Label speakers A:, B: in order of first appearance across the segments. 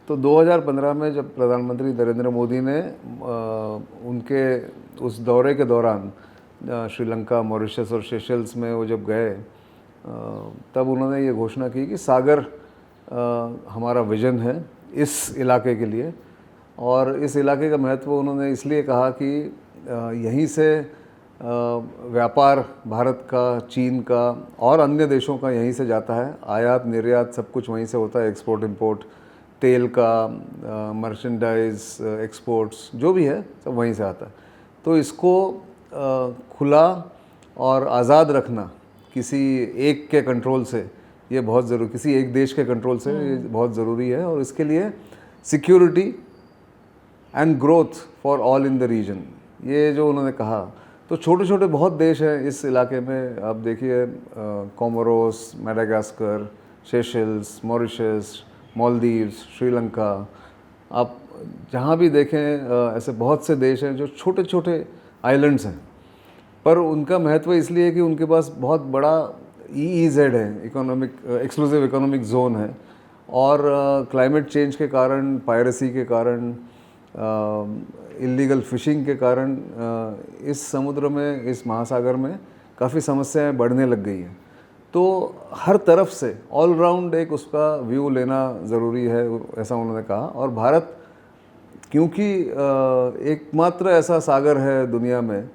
A: तो 2015 में जब प्रधानमंत्री नरेंद्र मोदी ने उनके उस दौरे के दौरान श्रीलंका, मॉरिशस और सेशल्स में वो जब गए, तब उन्होंने ये घोषणा की कि सागर हमारा विजन है इस इलाके के लिए। और इस इलाके का महत्व उन्होंने इसलिए कहा कि यहीं से व्यापार भारत का, चीन का और अन्य देशों का यहीं से जाता है। आयात निर्यात सब कुछ वहीं से होता है, एक्सपोर्ट इंपोर्ट, तेल का, मर्चेंडाइज एक्सपोर्ट्स जो भी है सब वहीं से आता है। तो इसको खुला और आज़ाद रखना किसी एक के कंट्रोल से ये बहुत ज़रूरी, किसी एक देश के कंट्रोल से ये बहुत ज़रूरी है। और इसके लिए security and growth for all in the region, ये जो उन्होंने कहा। तो छोटे छोटे बहुत देश हैं इस इलाके में, आप देखिए Comoros, Madagascar, Seychelles, Mauritius, Maldives, Sri Lanka, आप जहाँ भी देखें ऐसे बहुत से देश हैं जो छोटे छोटे आइलैंड्स हैं, पर उनका महत्व इसलिए है कि उनके पास बहुत बड़ा EEZ है, इकोनॉमिक एक्सक्लूसिव इकोनॉमिक जोन है। और क्लाइमेट चेंज के कारण, पायरेसी के कारण, इलीगल फिशिंग के कारण इस समुद्र में, इस महासागर में काफ़ी समस्याएं बढ़ने लग गई हैं। तो हर तरफ से ऑल राउंड एक उसका व्यू लेना ज़रूरी है, ऐसा उन्होंने कहा। और भारत क्योंकि एकमात्र ऐसा सागर है दुनिया में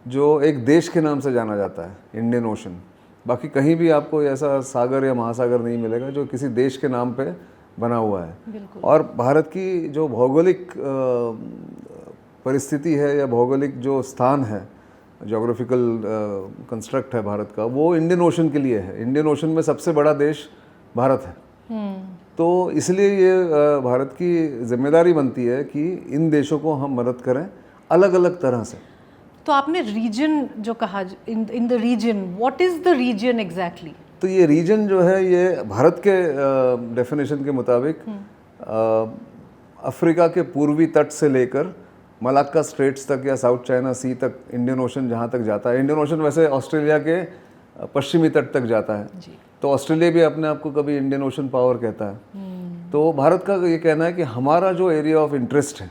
A: जो एक देश के नाम से जाना जाता है, इंडियन ओशन। बाकी कहीं भी आपको ऐसा सागर या महासागर नहीं मिलेगा जो किसी देश के नाम पे बना हुआ है। और भारत की जो भौगोलिक परिस्थिति है या भौगोलिक जो स्थान है, जोग्राफिकल कंस्ट्रक्ट है भारत का, वो इंडियन ओशन के लिए है। इंडियन ओशन में सबसे बड़ा देश भारत है। तो इसलिए ये भारत की जिम्मेदारी बनती है कि इन देशों को हम मदद करें अलग अलग तरह से।
B: तो आपने रीजन जो कहा, in the region, what is the region exactly?
A: तो ये रीजन जो है ये भारत के डेफिनेशन के मुताबिक अफ्रीका के पूर्वी तट से लेकर मलाक्का स्ट्रेट्स तक या साउथ चाइना सी तक, इंडियन ओशन जहाँ तक जाता है। इंडियन ओशन वैसे ऑस्ट्रेलिया के पश्चिमी तट तक जाता है जी। तो ऑस्ट्रेलिया भी अपने आप को कभी इंडियन ओशन पावर कहता है। तो भारत का ये कहना है कि हमारा जो एरिया ऑफ इंटरेस्ट है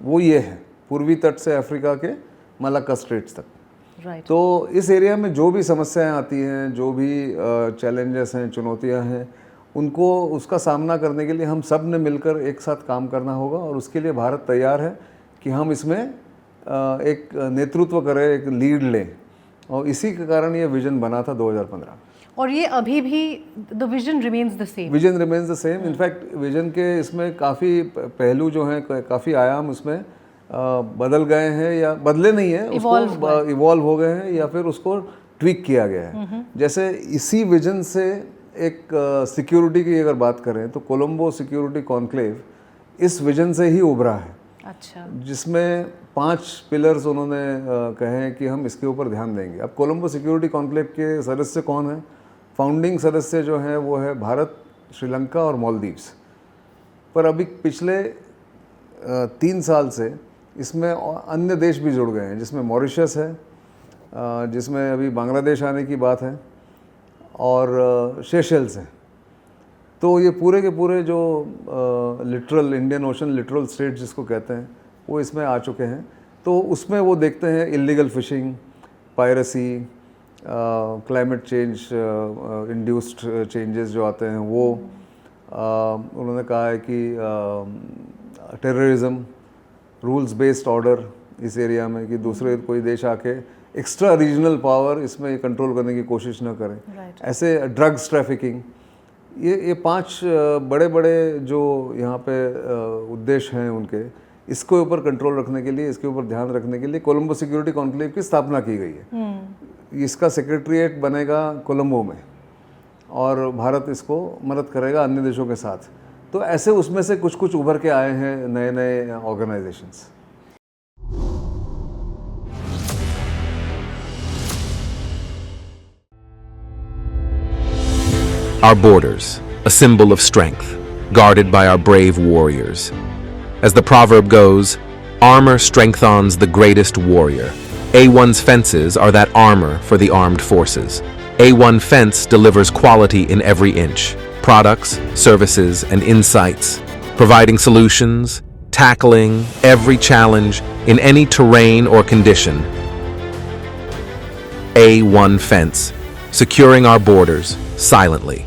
A: वो ये है, पूर्वी तट से अफ्रीका के मलाक्का स्ट्रेट्स तक। तो इस एरिया में जो भी समस्याएं आती हैं, जो भी चैलेंजेस हैं, चुनौतियां हैं, उनको उसका सामना करने के लिए हम सब ने मिलकर एक साथ काम करना होगा। और उसके लिए भारत तैयार है कि हम इसमें एक नेतृत्व करें, एक लीड लें। और इसी के कारण ये विजन बना था 2015।
B: और ये अभी भी the vision remains the same? Vision
A: remains the same. In fact vision के इसमें काफ़ी पहलू जो हैं, काफ़ी आयाम उसमें बदल गए हैं या बदले नहीं है, उसको इवॉल्व हो गए हैं या फिर उसको ट्वीक किया गया है। जैसे इसी विजन से एक सिक्योरिटी की अगर बात करें तो कोलंबो सिक्योरिटी कॉन्क्लेव इस विजन से ही उभरा है।
B: अच्छा।
A: जिसमें 5 पिलर्स उन्होंने कहे हैं कि हम इसके ऊपर ध्यान देंगे। अब कोलंबो सिक्योरिटी कॉन्क्लेव के सदस्य कौन हैं? फाउंडिंग सदस्य जो हैं वो है भारत, श्रीलंका और मालदीव्स। पर अभी पिछले 3 साल से इसमें अन्य देश भी जुड़ गए हैं, जिसमें मॉरिशस है, जिसमें अभी बांग्लादेश आने की बात है, और सेशल्स है। तो ये पूरे के पूरे जो literal Indian ocean literal state जिसको कहते हैं, वो इसमें आ चुके हैं। तो उसमें वो देखते हैं illegal fishing, piracy, climate change induced changes जो आते हैं वो, उन्होंने कहा है कि टेररिज्म, रूल्स बेस्ड ऑर्डर इस एरिया में, कि दूसरे कोई देश आके एक्स्ट्रा रीजनल पावर इसमें कंट्रोल करने की कोशिश न करें। ऐसे ड्रग्स ट्रैफिकिंग, ये 5 बड़े बड़े जो यहाँ पे उद्देश्य हैं उनके, इसके ऊपर कंट्रोल रखने के लिए, इसके ऊपर ध्यान रखने के लिए कोलंबो सिक्योरिटी कॉन्क्लेव की स्थापना की गई है। इसका सेक्रेटरीट बनेगा कोलंबो में और भारत इसको मदद करेगा अन्य देशों के साथ। तो ऐसे उसमें से कुछ कुछ उभर के आए हैं नए नए organisations.
C: Our borders, a symbol of strength, guarded by our brave warriors. As the proverb goes, armor strengthens the greatest warrior. A1's fences are that armor for the armed forces. A1 Fence delivers quality in every inch. Products, services, and insights providing solutions, tackling every challenge in any terrain or condition. A1 Fence, securing our borders silently.